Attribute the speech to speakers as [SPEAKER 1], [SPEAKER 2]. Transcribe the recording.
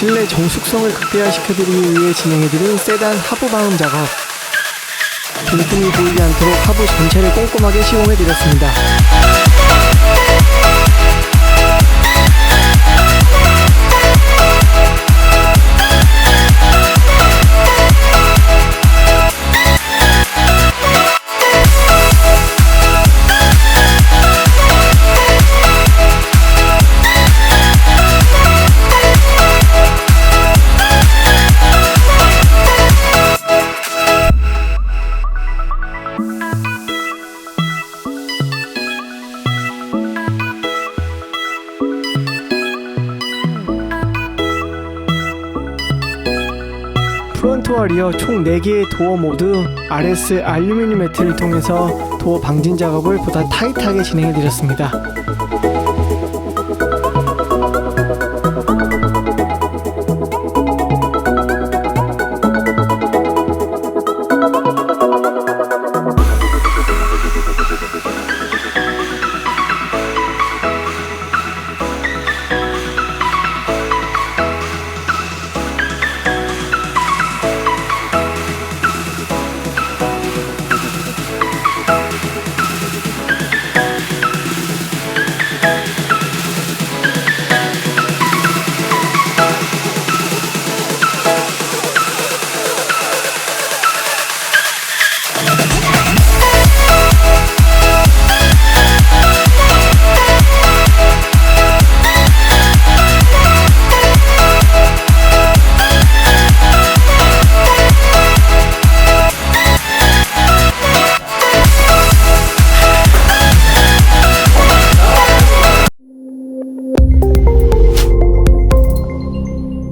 [SPEAKER 1] 실내 정숙성을 극대화시켜드리기 위해 진행해드린 세단 하부 방음 작업. 빈틈이 보이지 않도록 하부 전체를 꼼꼼하게 시공해드렸습니다. 프론트와 리어 총 4개의 도어 모두 RS 알루미늄 매트를 통해서 도어 방진 작업을 보다 타이트하게 진행해드렸습니다.